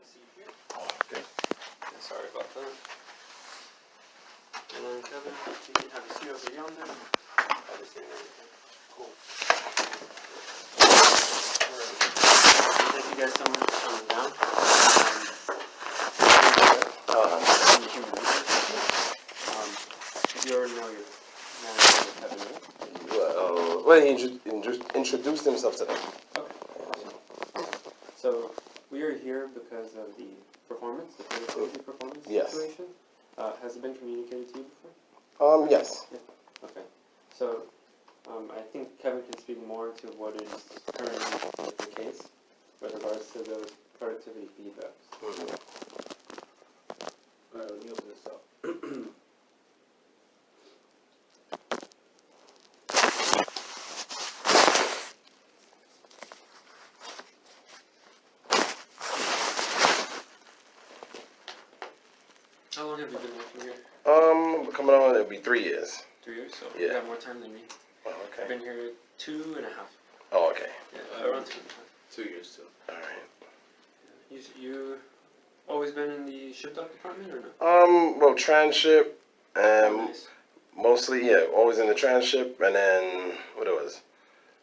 seat here. Oh, okay. Yeah, sorry about that. And then Kevin, you can have a seat over yonder. I'll just get everything. Cool. Alright. Thank you guys so much for coming down. I'm the human resources. You already know your manager, Kevin, right? Well, he introduced himself to them. Okay. So we are here because of the performance, the productivity performance Yes. situation. Has it been communicated to you before? Yes. Yeah. Okay. So I think Kevin can speak more to what is currently the case with regards to those productivity feedbacks. Mm-hmm. Alright, let me open this up. How long have you been working here? Coming on, it'll be 3 years. 3 years, so Yeah. you have more time than me. Oh, I've okay. been here 2.5. Oh, okay. Yeah, around 2.5. 2 years too. All right. You always been in the ship dock department or no? Well, transship, Oh, nice. mostly, yeah, always in the transship, and then what it was,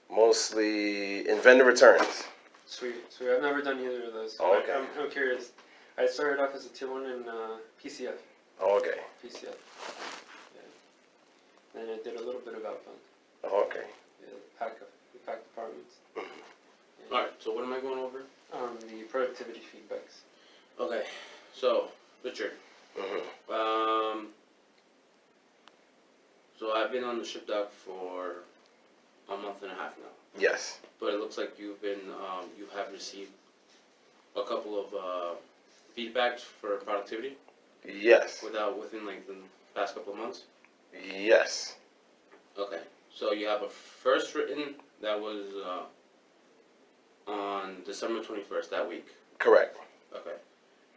mostly in vendor returns. Sweet. I've never done either of those. Oh, okay. I'm curious. I started off as a tier 1 in PCF. Oh, okay. PCF. Yeah. Then I did a little bit of outbound. Oh, okay. Yeah, the pack departments. Yeah. Alright, so what am I going over? The productivity feedbacks. Okay, so, Richard. Mm-hmm. So I've been on the ship dock for a month and a half now. Yes. But it looks like you have received a couple of feedbacks for productivity Yes. within like the past couple of months. Yes. Okay, so you have a first written that was on December 21st that week. Correct. Okay,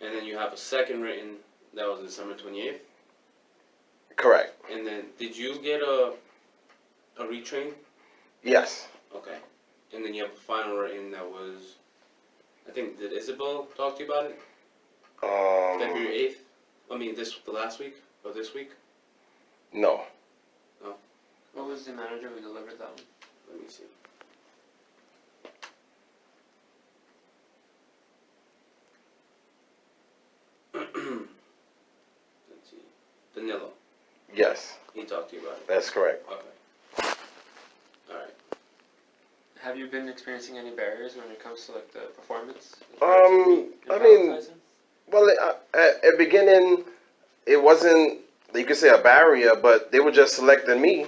and then you have a second written that was December 28th. Correct. And then did you get a retrain? Yes. Okay, and then you have a final written that was, I think, did Isabel talk to you about it? February 8th? I mean, the last week? Or this week? No. What was the manager who delivered that one? Let me see. Let's see. Danilo. Yes. He talked to you about it. That's correct. Okay. Alright. Have you been experiencing any barriers when it comes to like the performance? I mean, prioritizing? well, at the beginning, it wasn't, you could say, a barrier, but they were just selecting me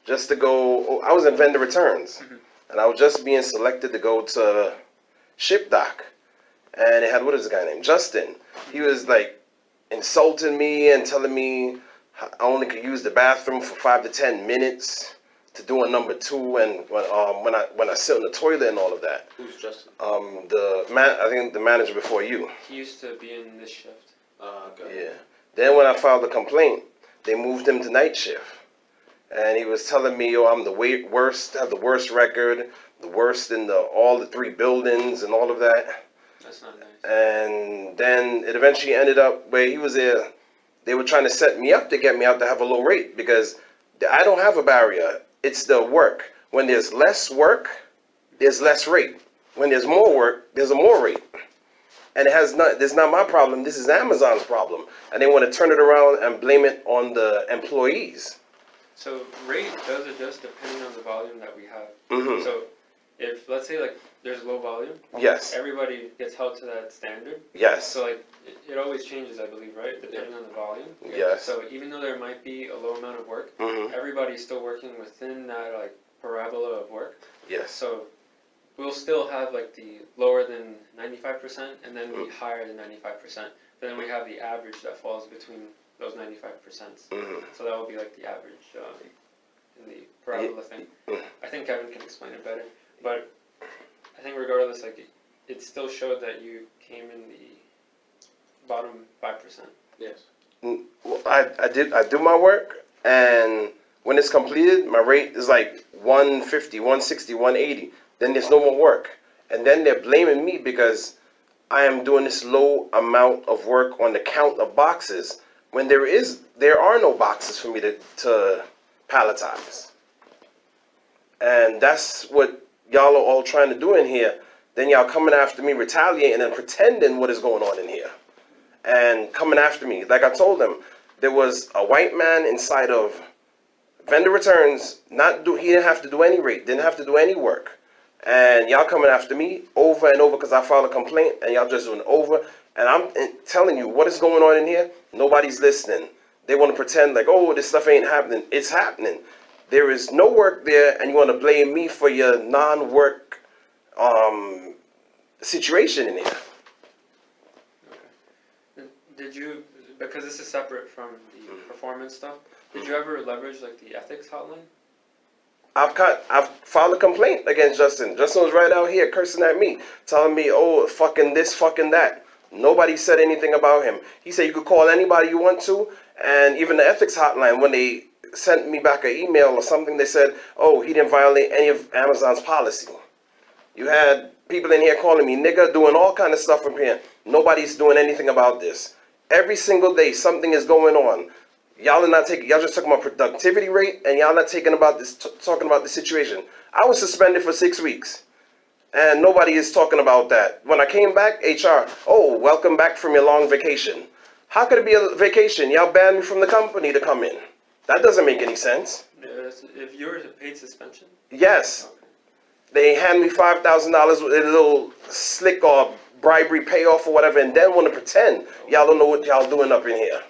just to go. I was in vendor returns, and I was just being selected to go to ship dock. And it had, what is the guy named? Justin. He was like insulting me and telling me I only could use the bathroom for 5 to 10 minutes to do a number 2, and when I sit in the toilet and all of that. Who's Justin? I think the manager before you. He used to be in this shift. Okay. Yeah. Then when I filed a complaint, they moved him to night shift, and he was telling me, "Oh, I'm the worst, have the worst record, the worst in all the 3 buildings and all of that." That's not nice. And then it eventually ended up where he was there. They were trying to set me up to get me out to have a low rate because I don't have a barrier. It's the work. When there's less work, there's less rate. When there's more work, there's a more rate. And it's not my problem. This is Amazon's problem. And they want to turn it around and blame it on the employees. So rate does adjust depending on the volume that we have. Mm-hmm. So if, let's say, like, there's low volume, Yes. everybody gets held to that standard. Yes. So, like, it always changes, I believe, right? Depending on the volume. Yes. So even though there might be a low amount of work, Mm-hmm. everybody's still working within that, like, parabola of work. Yes. So we'll still have, like, the lower than 95% and then the higher than 95%. But then we have the average that falls between those 95%. Mm-hmm. So that will be, like, the average in the parabola thing. I think Kevin can explain it better. But I think regardless, like, it still showed that you came in the bottom 5%. Yes. Well, I do my work, and when it's completed, my rate is like 150, 160, 180. Then there's no more work. And then they're blaming me because I am doing this low amount of work on the count of boxes when there are no boxes for me to palletize. And that's what y'all are all trying to do in here. Then y'all coming after me, retaliating and pretending what is going on in here. And coming after me. Like I told them, there was a white man inside of vendor returns. He didn't have to do any rate, didn't have to do any work. And y'all coming after me over and over because I filed a complaint, and y'all just doing it over. And I'm telling you, what is going on in here? Nobody's listening. They want to pretend like, oh, this stuff ain't happening. It's happening. There is no work there, and you want to blame me for your non-work situation in here. Okay. Did you, because this is separate from the performance stuff, did you ever leverage like the ethics hotline? I've filed a complaint against Justin. Justin was right out here cursing at me, telling me, oh, fucking this, fucking that. Nobody said anything about him. He said you could call anybody you want to, and even the ethics hotline, when they sent me back an email or something, they said, oh, he didn't violate any of Amazon's policy. You had people in here calling me nigga, doing all kind of stuff from here. Nobody's doing anything about this. Every single day, something is going on. Y'all just talking about productivity rate, and y'all not talking about the situation. I was suspended for 6 weeks, and nobody is talking about that. When I came back, HR, oh, welcome back from your long vacation. How could it be a vacation? Y'all banned me from the company to come in. That doesn't make any sense. If you're a paid suspension? Yes. They hand me $5,000 with a little slick or bribery payoff or whatever, and then want to pretend y'all don't know what y'all doing up in here.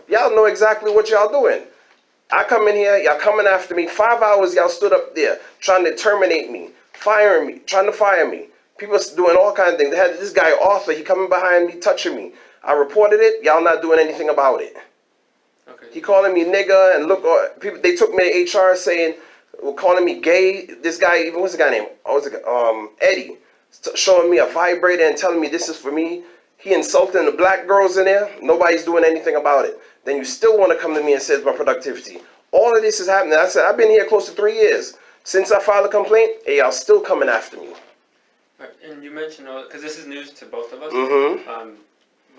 Y'all know exactly what y'all doing. I come in here, y'all coming after me. 5 hours y'all stood up there trying to terminate me, firing me, trying to fire me. People doing all kinds of things. They had this guy Arthur, he coming behind me, touching me. I reported it, y'all not doing anything about it. Okay. He calling me nigga, and look, people, they took me to HR saying, calling me gay. This guy, even what's the guy name? Eddie, showing me a vibrator and telling me this is for me. He insulting the black girls in there. Nobody's doing anything about it. Then you still want to come to me and say it's my productivity. All of this is happening. I said, I've been here close to 3 years. Since I filed a complaint, hey, y'all still coming after me. Right. And you mentioned, because this is news to both of us. Mm-hmm.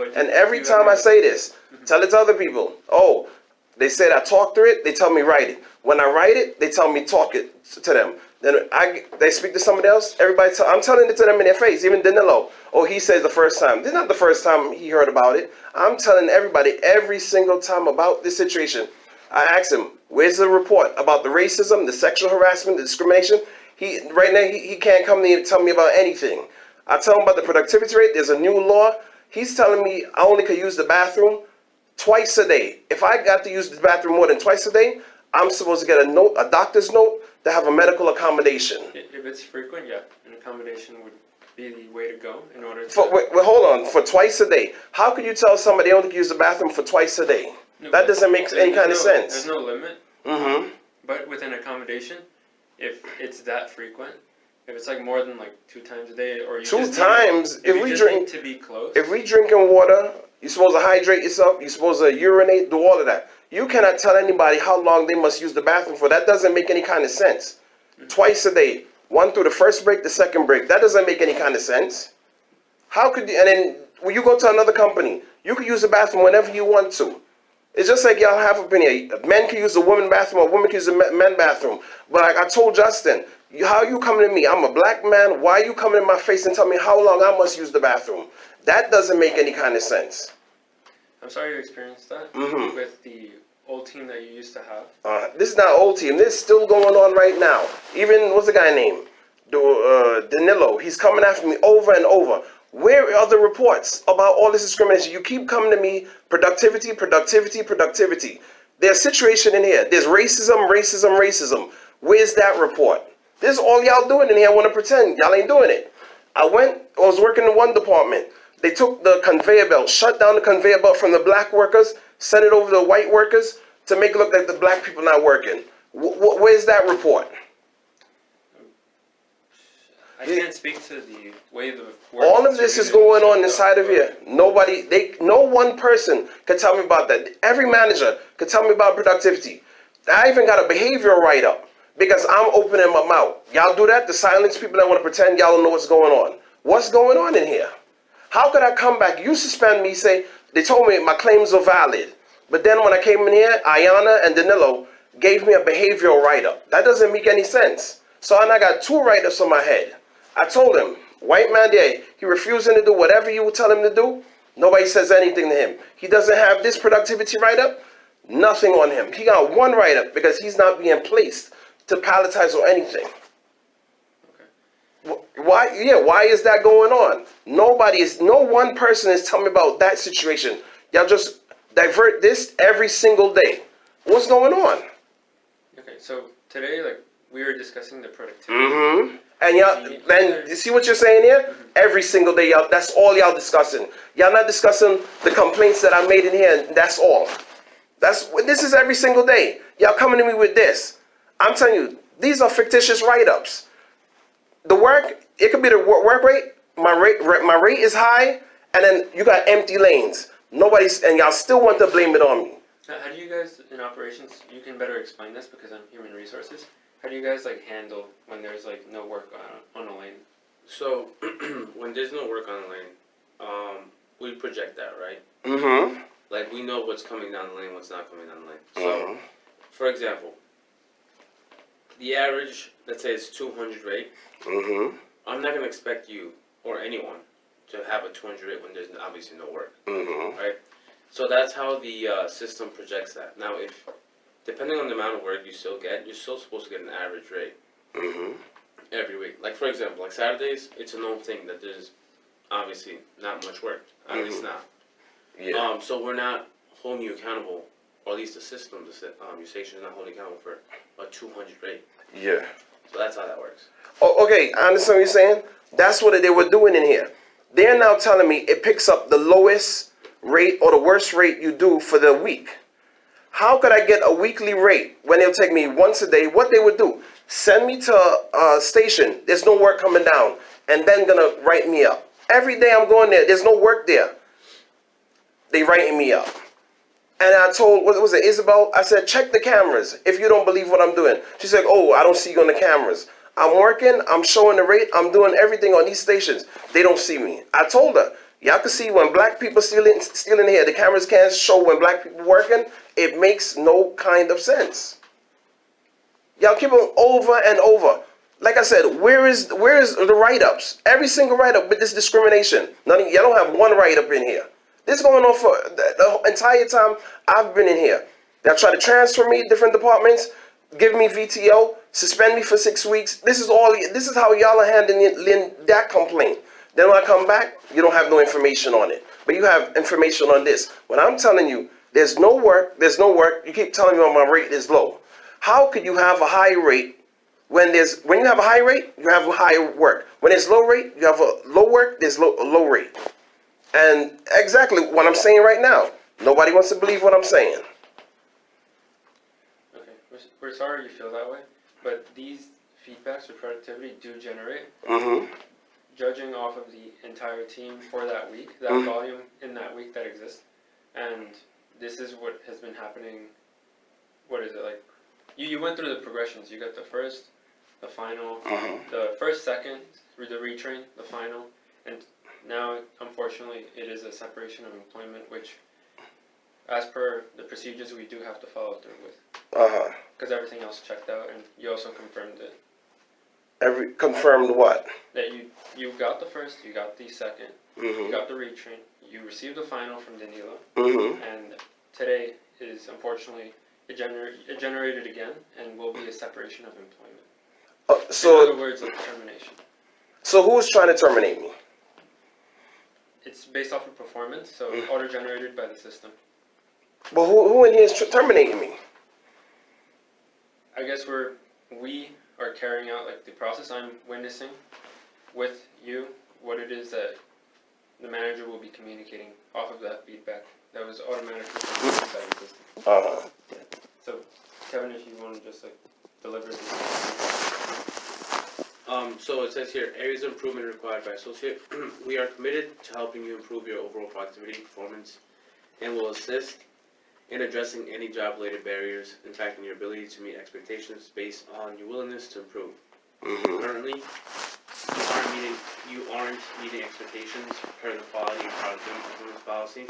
And every time I say this, tell it to other people. Oh, they said I talk through it, they tell me write it. When I write it, they tell me talk it to them. Then they speak to somebody else. I'm telling it to them in their face. Even Danilo. Oh, he says the first time. This is not the first time he heard about it. I'm telling everybody every single time about this situation. I asked him, where's the report about the racism, the sexual harassment, the discrimination? Right now he can't come to me and tell me about anything. I tell him about the productivity rate. There's a new law. He's telling me I only could use the bathroom twice a day. If I got to use the bathroom more than twice a day, I'm supposed to get a doctor's note to have a medical accommodation. If it's frequent, yeah, an accommodation would be the way to go in order to... Hold on, for twice a day. How could you tell somebody they only can use the bathroom for twice a day? No, that doesn't make any kind of sense. There's no limit. Mm-hmm. But with an accommodation, if it's that frequent, if it's like more than like 2 times a day, or you two just times, need, if we drink to be close. If we drinking water, you're supposed to hydrate yourself. You're supposed to urinate, do all of that. You cannot tell anybody how long they must use the bathroom for. That doesn't make any kind of sense. Mm-hmm. Twice a day, one through the first break, the second break. That doesn't make any kind of sense. How could you? And then when you go to another company, you can use the bathroom whenever you want to. It's just like y'all have up in here. Men can use the woman bathroom, or women can use the men bathroom. But like I told Justin, how you coming to me? I'm a black man. Why are you coming in my face and telling me how long I must use the bathroom? That doesn't make any kind of sense. I'm sorry you experienced that with the old team that you used to have. This is not old team. This is still going on right now. Even, what's the guy name? Danilo. He's coming after me over and over. Where are the reports about all this discrimination? You keep coming to me, productivity, productivity, productivity. There's situation in here. There's racism, racism, racism. Where's that report? This is all y'all doing in here. I want to pretend y'all ain't doing it. I was working in one department. They took the conveyor belt, shut down the conveyor belt from the black workers, sent it over to the white workers to make it look like the black people not working. Where's that report? I can't speak to the way the work all of this is going on inside of here. No one person could tell me about that. Every manager could tell me about productivity. I even got a behavioral write-up because I'm opening my mouth. Y'all do that to silence people that want to pretend y'all don't know what's going on. What's going on in here? How could I come back? You suspend me, say, they told me my claims are valid. But then when I came in here, Ayana and Danilo gave me a behavioral write-up. That doesn't make any sense. So and I got 2 write-ups on my head. I told him, white man there, he refusing to do whatever you would tell him to do. Nobody says anything to him. He doesn't have this productivity write-up. Nothing on him. He got 1 write-up because he's not being placed to palletize or anything. Why? Yeah, why is that going on? No one person is telling me about that situation. Y'all just divert this every single day. What's going on? Okay, so today, like, we were discussing the productivity. Mm-hmm. And y'all, then you see what you're saying here? Mm-hmm. Every single day, y'all. That's all y'all discussing. Y'all not discussing the complaints that I made in here, and that's all. This is every single day. Y'all coming to me with this. I'm telling you, these are fictitious write-ups. The work, it could be the work rate. My rate is high, and then you got empty lanes. And y'all still want to blame it on me. Now, how do you guys in operations? You can better explain this because I'm human resources. How do you guys like handle when there's like no work on a lane? So when there's no work on the lane, we project that, right? Mm-hmm. Like we know what's coming down the lane, what's not coming down the lane. So, for example, the average, let's say it's 200 rate. Mm-hmm. I'm not gonna expect you or anyone to have a 200 rate when there's obviously no work, right? So that's how the system projects that. Now, if depending on the amount of work you still get, you're still supposed to get an average rate every week. Like for example, like Saturdays, it's a known thing that there's obviously not much work. At least not. Yeah. So we're not holding you accountable, or at least the system, your station is not holding accountable for a 200 rate. Yeah. So that's how that works. Oh, okay, I understand what you're saying. That's what they were doing in here. They're now telling me it picks up the lowest rate or the worst rate you do for the week. How could I get a weekly rate when they'll take me once a day? What they would do, send me to a station, there's no work coming down, and then gonna write me up. Every day I'm going there, there's no work there. They writing me up. And I told, what was it, Isabel? I said, check the cameras if you don't believe what I'm doing. She said, oh, I don't see you on the cameras. I'm working, I'm showing the rate, I'm doing everything on these stations. They don't see me. I told her, y'all can see when black people stealing here, the cameras can't show when black people working. It makes no kind of sense. Y'all keep on over and over. Like I said, where is the write-ups? Every single write-up with this discrimination. Y'all don't have one write-up in here. This is going on for the entire time I've been in here. They'll try to transfer me to different departments, give me VTO, suspend me for 6 weeks. This is how y'all are handling that complaint. Then when I come back, you don't have no information on it. But you have information on this. When I'm telling you there's no work, you keep telling me my rate is low. How could you have a high rate when you have a high rate, you have a high work. When there's low rate, you have a low work, there's a low rate. And exactly what I'm saying right now. Nobody wants to believe what I'm saying. Okay, we're sorry you feel that way, but these feedbacks or productivity do generate. Judging off of the entire team for that week, that volume in that week that exists, and this is what has been happening. What is it like? You went through the progressions. You got the first, the final, the first, second, the retrain, the final, and now, unfortunately, it is a separation of employment, which, as per the procedures, we do have to follow through with. Because everything else checked out, and you also confirmed it. Confirmed what? That you got the first, you got the second, you got the retrain, you received the final from Danilo, and today is, unfortunately, it generated again, and will be a separation of employment. In other words, like termination. So who is trying to terminate me? It's based off of performance, so auto-generated by the system. But who in here is terminating me? I guess we are carrying out like the process. I'm witnessing with you what it is that the manager will be communicating off of that feedback that was automatically communicated by the system. Yeah. So, Kevin, if you want to just like deliver this. So it says here, areas of improvement required by associate. We are committed to helping you improve your overall productivity, performance, and will assist in addressing any job-related barriers impacting your ability to meet expectations based on your willingness to improve. Currently, you are aren't meeting expectations per the quality and productivity performance policy.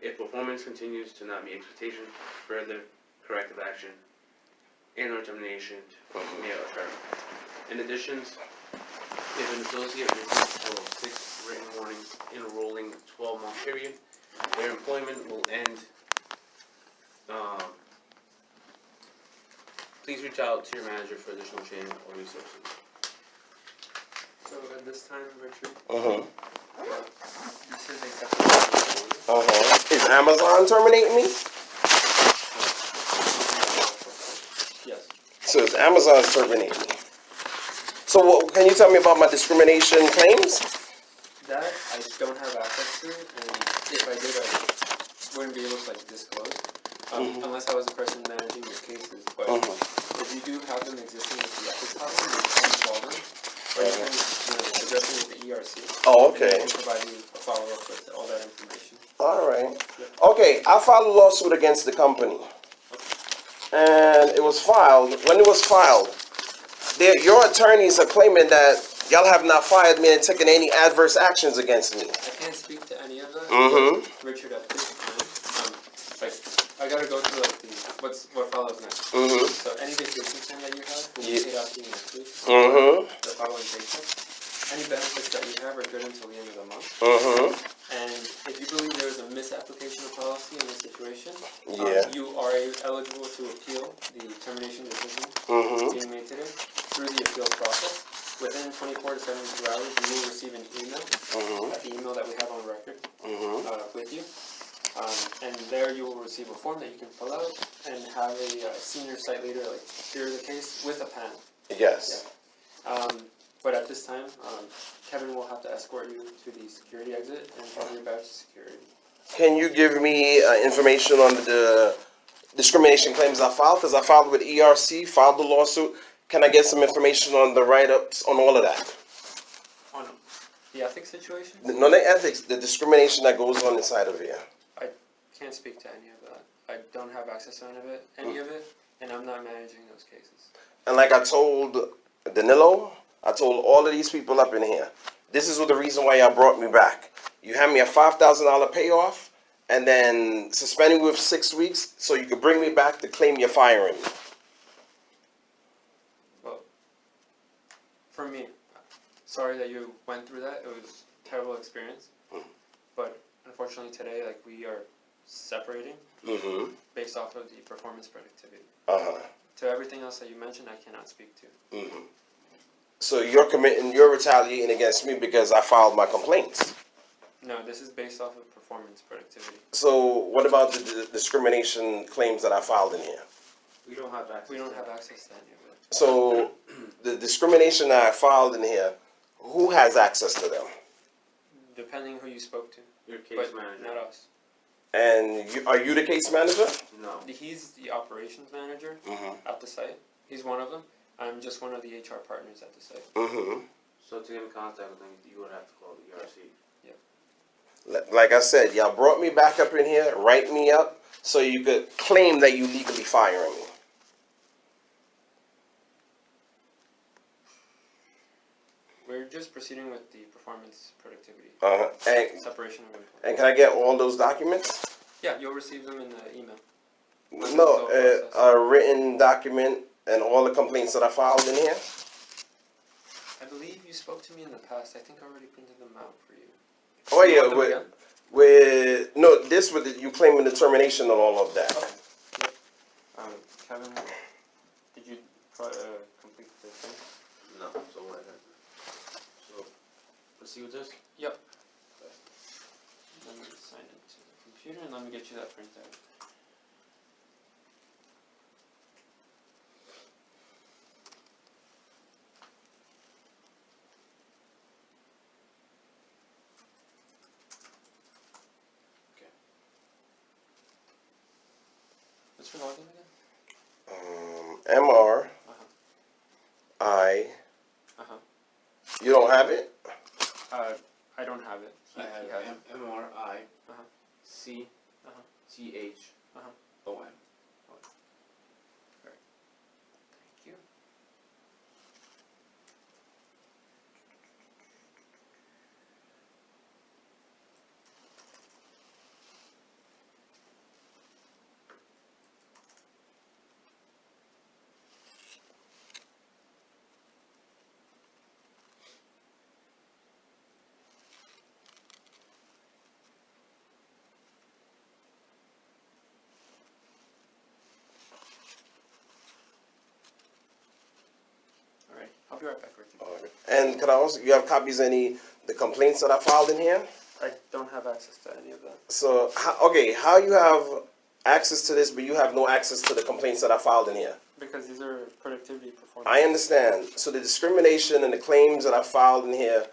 If performance continues to not meet expectations, further corrective action and/or termination may occur. In addition, if an associate receives a total of 6 written warnings in a rolling 12-month period, their employment will end. Please reach out to your manager for additional training or resources. So at this time, Richard, Uh-huh. this is a separate. Uh-huh. Is Amazon terminating me? Yes. So is Amazon's terminating me. So what, can you tell me about my discrimination claims? That I don't have access to, and if I did, I wouldn't be able to like disclose, unless I was the person managing your cases. But if you do have them existing with the ethics hotline, you can call them, or you can address them with the ERC. Oh, And okay. they can provide you a follow-up with all that information. All right. Okay, I filed a lawsuit against the company. And it was filed. When it was filed, your attorneys are claiming that y'all have not fired me and taken any adverse actions against me. I can't speak to any of that. Mm-hmm. But Richard, at this time, like I gotta go through like what follows next. Mm-hmm. So any vacation time that you have will be paid out to you next week. The following paycheck. Any benefits that you have are good until the end of the month. Mm-hmm. And if you believe there is a misapplication of policy in this situation, Yeah. you are eligible to appeal the termination decision being made today through the appeals process. Within 24 to 72 hours, you will receive an email, the email that we have on record with you. And there you will receive a form that you can fill out and have a senior site leader like hear the case with a panel. Yes. Yeah. But at this time, Kevin will have to escort you to the security exit and have you back to security. Can you give me information on the discrimination claims I filed? Because I filed with ERC, filed the lawsuit. Can I get some information on the write-ups on all of that? On the ethics situation? No, the ethics, the discrimination that goes on inside of here. I can't speak to any of that. I don't have access to any of it, and I'm not managing those cases. And like I told Danilo, I told all of these people up in here, this is the reason why y'all brought me back. You had me a $5,000 payoff, and then suspending me with 6 weeks so you could bring me back to claim you're firing me. Well, for me, sorry that you went through that. It was a terrible experience. But unfortunately today, like, we are separating based off of the performance productivity. To everything else that you mentioned, I cannot speak to. So you're retaliating against me because I filed my complaints. No, this is based off of performance productivity. So what about the discrimination claims that I filed in here? We don't have access. We don't have access to any of it. So the discrimination that I filed in here, who has access to them? Depending who you spoke to. Your case But manager. not us. And are you the case manager? No. He's the operations manager at the site. He's one of them. I'm just one of the HR partners at the site. So to get in contact with them, you would have to call the ERC. Like I said, y'all brought me back up in here, write me up, so you could claim that you legally firing me. We're just proceeding with the performance productivity. And Separation of employees. can I get all those documents? Yeah, you'll receive them in the email. No, a written document and all the complaints that I filed in here? I believe you spoke to me in the past. I think I already printed them out for you. Oh You yeah, want them again? this with you claiming the termination and all of that. Okay. Yep. Kevin, did you complete the thing? No, so what? So, proceed with this? Yep. Let me sign into the computer and let me get you that printout. What's your login again? MR, I. You don't have it? I don't have it. He has it. MRI C TH ON. Thank you. I'll be right back, Richard. Okay. And could I also, you have copies of the complaints that I filed in here? I don't have access to any of that. So, how you have access to this, but you have no access to the complaints that I filed in here? Because these are productivity performance. I understand. So the discrimination and the claims that I filed in here,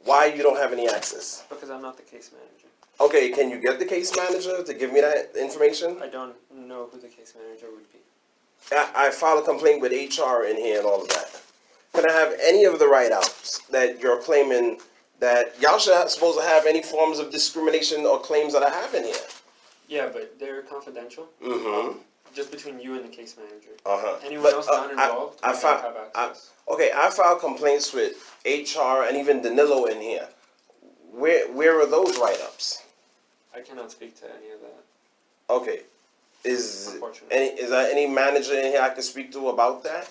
why you don't have any access? Because I'm not the case manager. Okay, can you get the case manager to give me that information? I don't know who the case manager would be. I filed a complaint with HR in here and all of that. Can I have any of the write-ups that you're claiming that y'all supposed to have any forms of discrimination or claims that I have in here? Yeah, but they're confidential. Mm-hmm. Just between you and the case manager. Uh-huh. Anyone else not involved, I don't have access. I filed complaints with HR and even Danilo in here. Where are those write-ups? I cannot speak to any of that. Okay. Is Unfortunately. there any manager in here I can speak to about that?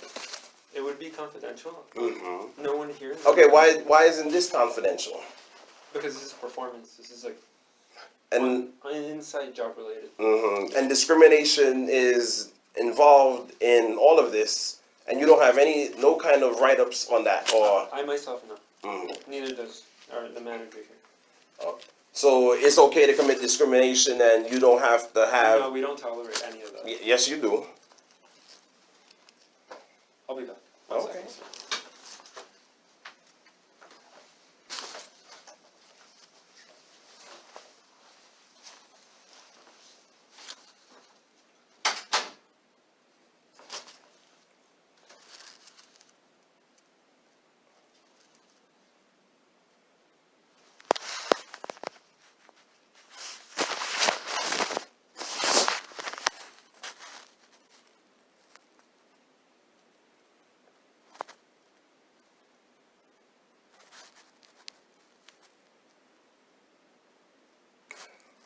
It would be confidential. Mm-hmm. No one here. Okay, why isn't this confidential? Because this is performance. This is like And an inside job related. mm-hmm. And discrimination is involved in all of this, and you don't have no kind of write-ups on that, or I myself no. mm-hmm. Neither does the manager here. Okay. So it's okay to commit discrimination, and you don't have to have. No, we don't tolerate any of that. Yes, you do. I'll be back. Okay. One second.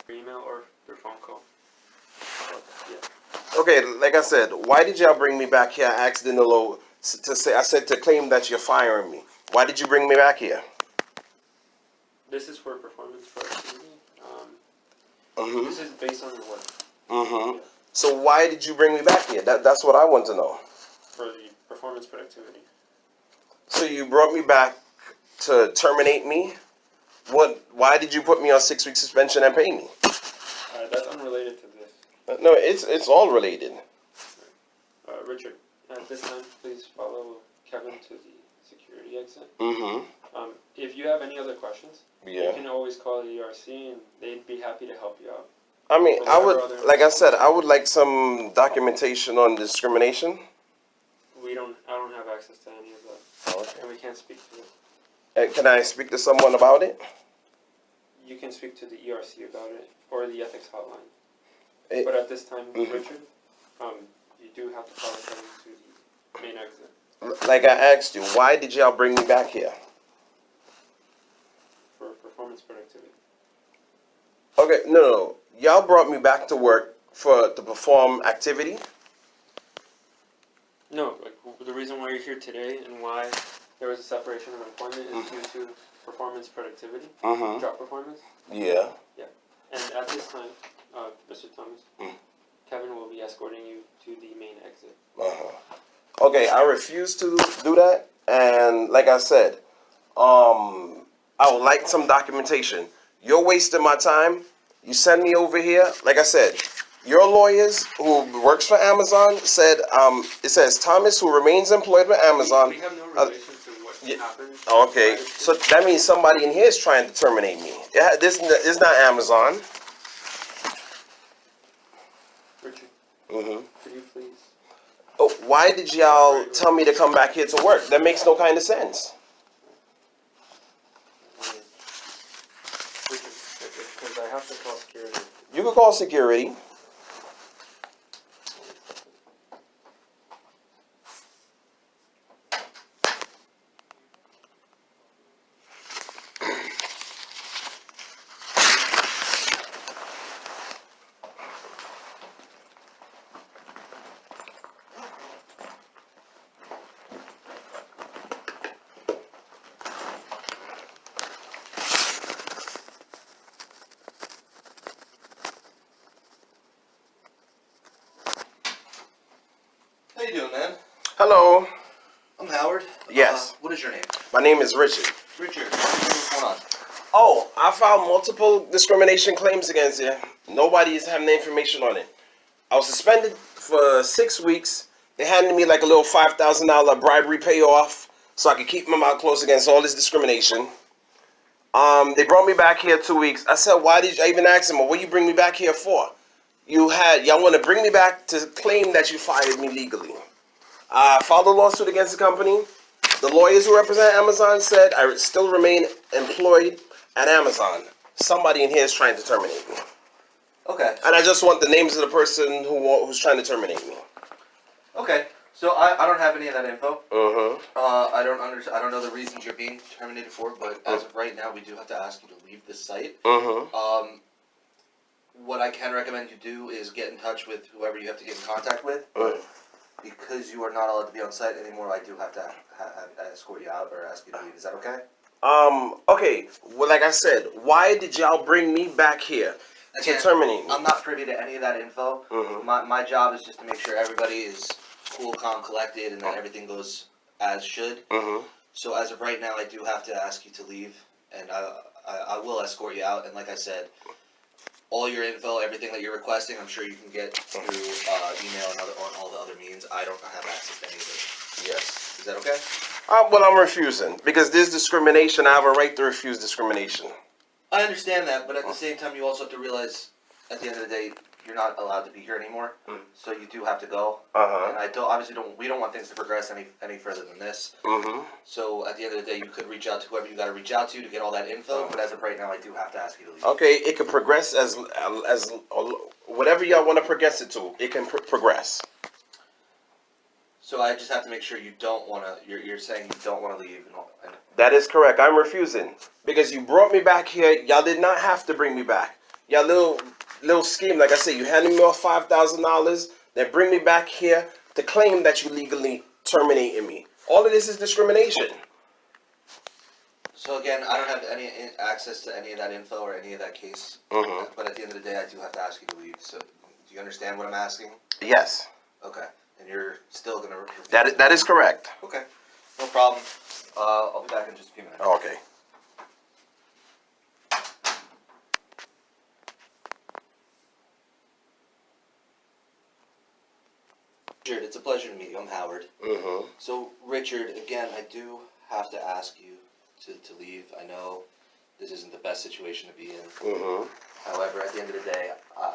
Your email or your phone call. Yeah. Okay, like I said, why did y'all bring me back here? I asked Danilo to say. I said to claim that you're firing me. Why did you bring me back here? This is for performance productivity. Mm-hmm. This is based on your work. Mm-hmm. Yeah. So why did you bring me back here? That's what I want to know. For the performance productivity. So you brought me back to terminate me? Why did you put me on 6-week suspension and pay me? That's unrelated to this. No, it's all related. Richard, at this time, please follow Kevin to the security exit. Mm-hmm. If you have any other questions, Yeah. you can always call the ERC and they'd be happy to help you out. I mean, Or I whatever would, other- like I said, I would like some documentation on discrimination. I don't have access to any of that. Okay. And we can't speak to it. Can I speak to someone about it? You can speak to the ERC about it or the ethics hotline. It- But at this time, Mhm. Richard, you do have to follow Kevin to the main exit. Like I asked you, why did y'all bring me back here? For performance productivity. Okay, no. Y'all brought me back to work to perform activity. No, like the reason why you're here today and why there was a separation of employment is due to performance productivity, Mm-hmm. job performance. Yeah. And at this time, Mr. Thomas, Mm. Kevin will be escorting you to the main exit. Uh-huh. Okay, I refuse to do that, and like I said, I would like some documentation. You're wasting my time. You send me over here. Like I said, your lawyers who works for Amazon said, it says Thomas who remains employed with Amazon. We have no relation to what yeah. happened. Okay, so that means somebody in here is trying to terminate me. This is not Amazon. Richard, Mm-hmm. could you please? Oh, why did y'all tell me to come back here to work? That makes no kind of sense. Richard, because I have to call security. You could call security. How you doing, man? Hello. I'm Howard. Yes. What is your name? My name is Richard. Richard. What's going on? Oh, I filed multiple discrimination claims against you. Nobody is having the information on it. I was suspended for 6 weeks. They handed me like a little $5,000 bribery payoff so I could keep my mouth closed against all this discrimination. They brought me back here 2 weeks. I said, why did you, I even asked them, well, what you bring me back here for? Y'all want to bring me back to claim that you fired me legally. I filed a lawsuit against the company. The lawyers who represent Amazon said I still remain employed at Amazon. Somebody in here is trying to terminate me. Okay. And I just want the names of the person who's trying to terminate me. Okay. So I don't have any of that info. Mm-hmm. I don't know the reasons you're being terminated for, but as of right now, we do have to ask you to leave this site. Mm-hmm. What I can recommend you do is get in touch with whoever you have to get in contact with. Because you are not allowed to be on site anymore, I do have to escort you out or ask you to leave. Is that okay? Okay. Well, like I said, why did y'all bring me back here to terminate me? I'm not privy to any of that info. Mm-hmm. My job is just to make sure everybody is cool, calm, collected, and that everything goes as should. Mm-hmm. So as of right now, I do have to ask you to leave, and I will escort you out. And like I said, all your info, everything that you're requesting, I'm sure you can get through email and on all the other means. I don't have access to any of it. Yes. Is that okay? Well, I'm refusing because there's discrimination. I have a right to refuse discrimination. I understand that, but at the same time, you also have to realize, at the end of the day, you're not allowed to be here anymore. So you do have to go. And we don't want things to progress any further than this. Mm-hmm. So at the end of the day, you could reach out to whoever you got to reach out to get all that info. But as of right now, I do have to ask you to leave. Okay, it could progress as whatever y'all want to progress it to. It can progress. So I just have to make sure you don't want to. You're saying you don't want to leave. And That is correct. I'm refusing because you brought me back here. Y'all did not have to bring me back. Y'all little scheme, like I said, you handed me off $5,000. Then bring me back here to claim that you legally terminated me. All of this is discrimination. So again, I don't have any access to any of that info or any of that case. Mm-hmm. But at the end of the day, I do have to ask you to leave. So do you understand what I'm asking? Yes. Okay. And you're still gonna. That is correct. Okay. No problem. I'll be back in just a few minutes. Okay. Richard, it's a pleasure to meet you. I'm Howard. Mm-hmm. So, Richard, again, I do have to ask you to leave. I know this isn't the best situation to be in. Mm-hmm. However, at the end of the day,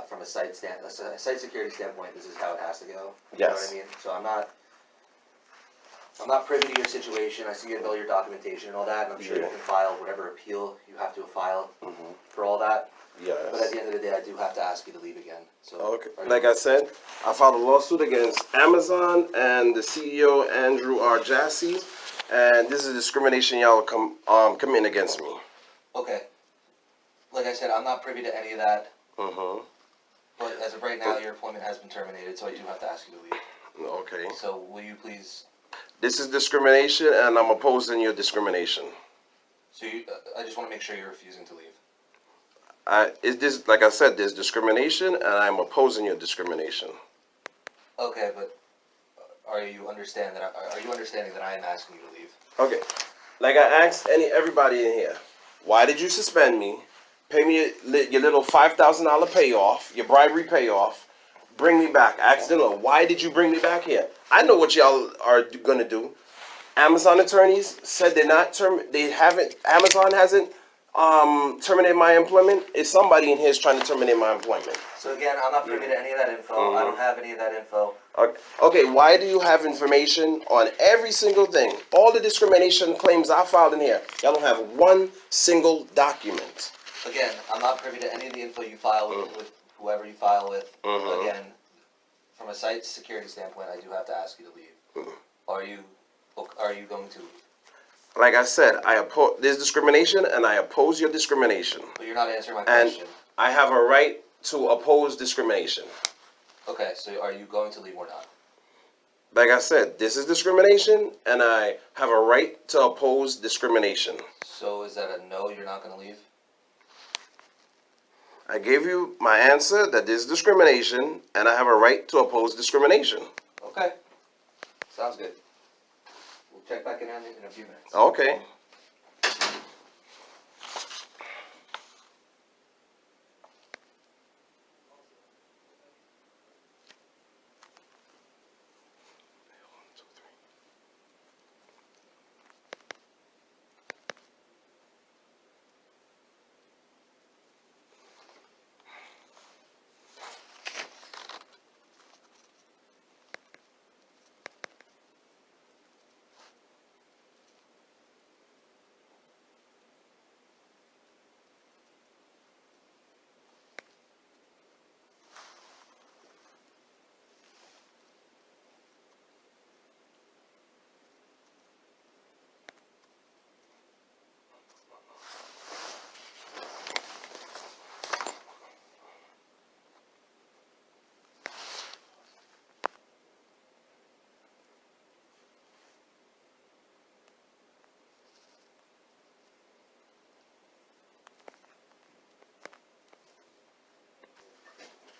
from a site security standpoint, this is how it has to go. You Yes. know what I mean? So I'm not privy to your situation. I see you have all your documentation and all that, and I'm sure you can file whatever appeal you have to file for all that. Yes. But at the end of the day, I do have to ask you to leave again. So Okay. Like I said, I filed a lawsuit against Amazon and the CEO, Andrew R. Jassy, and this is discrimination y'all committing against me. Okay. Like I said, I'm not privy to any of that. Mm-hmm. But as of right now, your employment has been terminated, so I do have to ask you to leave. Okay. So will you please? This is discrimination, and I'm opposing your discrimination. So I just want to make sure you're refusing to leave. Like I said, there's discrimination, and I'm opposing your discrimination. Okay, but are you understanding that I am asking you to leave? Okay. Like I asked everybody in here, why did you suspend me? Pay me your little $5,000 payoff, your bribery payoff. Bring me back. Ask them, why did you bring me back here? I know what y'all are gonna do. Amazon attorneys said Amazon hasn't terminated my employment. Is somebody in here is trying to terminate my employment? So again, I'm not privy to any of that info. I don't have any of that info. Okay, why do you have information on every single thing? All the discrimination claims I filed in here. Y'all don't have one single document. Again, I'm not privy to any of the info you file with whoever you file with. Again, from a site security standpoint, I do have to ask you to leave. Are you going to? Like I said, there's discrimination, and I oppose your discrimination. But you're not answering my And question. I have a right to oppose discrimination. Okay, so are you going to leave or not? Like I said, this is discrimination, and I have a right to oppose discrimination. So is that a no, you're not going to leave? I gave you my answer that this is discrimination, and I have a right to oppose discrimination. Okay. Sounds good. check back in a few minutes. Okay.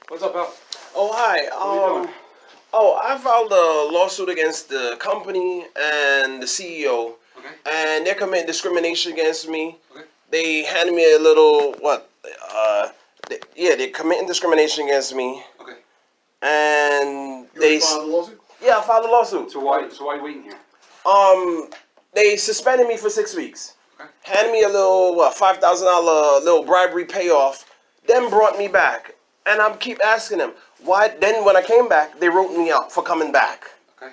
What's up, pal? Oh, hi. What are you doing? I filed a lawsuit against the company and the CEO, Okay. and they're committing discrimination against me. Okay. They handed me a little they're committing discrimination against me, Okay. and You filed the lawsuit? yeah, I filed a lawsuit. So why are you waiting here? They suspended me for 6 weeks. Okay. Handed me a little $5,000 little bribery payoff. Then brought me back, and I keep asking them why. Then when I came back, they wrote me out for coming back Okay.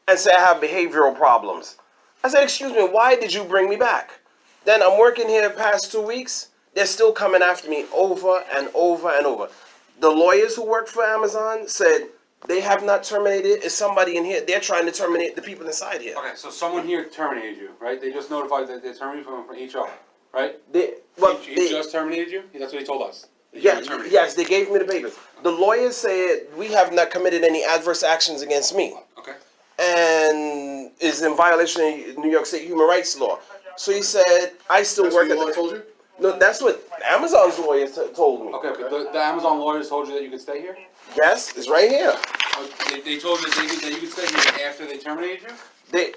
and say I have behavioral problems. I said, excuse me, why did you bring me back? Then I'm working here past 2 weeks. They're still coming after me over and over and over. The lawyers who work for Amazon said they have not terminated. It's somebody in here. They're trying to terminate the people inside here. Okay. So someone here terminated you, right? They just notified that they terminated you from HR, right? He Just terminated you. That's what he told us. That you were terminated. yes, they gave me the papers. The lawyers said we have not committed any adverse actions against me, Okay. and is in violation of New York State human rights law. So he said I still That's work what at your lawyer the. told you? No, that's what Amazon's lawyers told me. Okay. But the Amazon lawyers told you that you could stay here. Yes, it's right here. They told you that you could stay here after they terminated you.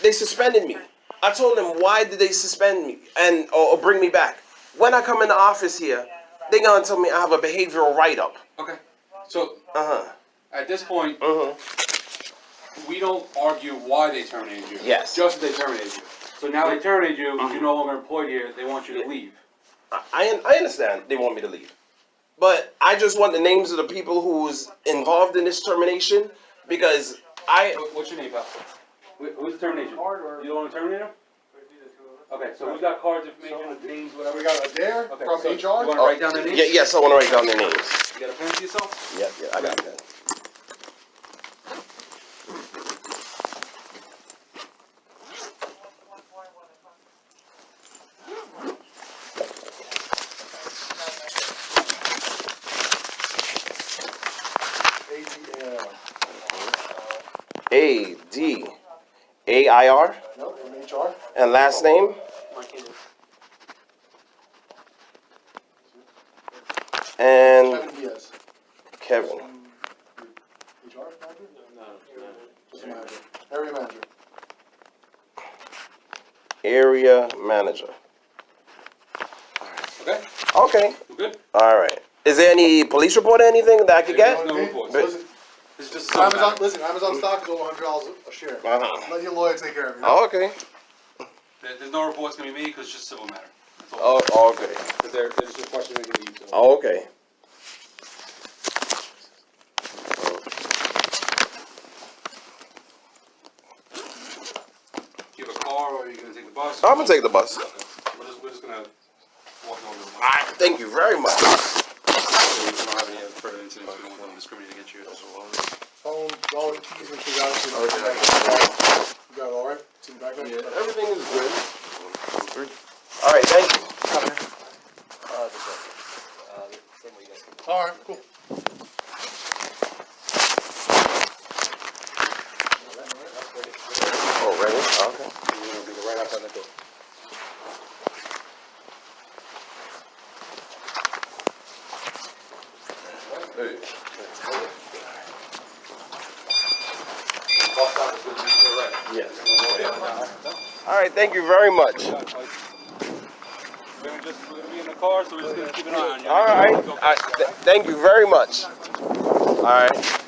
They suspended me. I told them why did they suspend me and or bring me back. When I come in the office here, they gonna tell me I have a behavioral write-up. Okay. So Uh-huh. at this point, Uh-huh. we don't argue why they terminated you. Yes. Just that they terminated you. So now they terminated you. You're no longer employed here. They want you to leave. I understand they want me to leave. But I just want the names of the people who's involved in this termination because What's your name, pal? Who's the termination? You don't want to terminate him? Okay, so who's got cards, information, names, whatever? We got a dare Okay, from so HR? You want to write down their names? yes, I want to write down their names. You got a pen to yourself? Yeah, I got that. ADAIR No, from HR? and last name and Kevin Diaz. Kevin. HR manager? Just a manager. Area manager. Area manager. Okay, Okay. we're good? All right. Is there any police report or anything that I could get? No reports. Listen, This is just a civil matter. Amazon stock is over $100 a share. Uh-huh. Let your lawyer take care of it. Oh, okay. There's no reports going to be made because it's just civil matter. That's all. Oh, okay. Because they're just requesting they can leave. So. Oh, okay. Do you have a car or are you going to take the bus? I'm gonna take the bus. Okay. We're just going to walk over the bus. Thank you very much. We don't have any further incidents. We don't want to discriminate against you as well. Phone, wallet, keys, make sure you got it. You got it all right? It's in the backpack? Yeah, everything is good. All right, thank you. All right, cool. Oh, ready? Okay. You're going to be right outside that door. Hey. Bus stop is going to be to the right. All right, thank you very much. We're gonna be in the car, so we're just gonna keep an eye on you. All right, thank you very much. All right.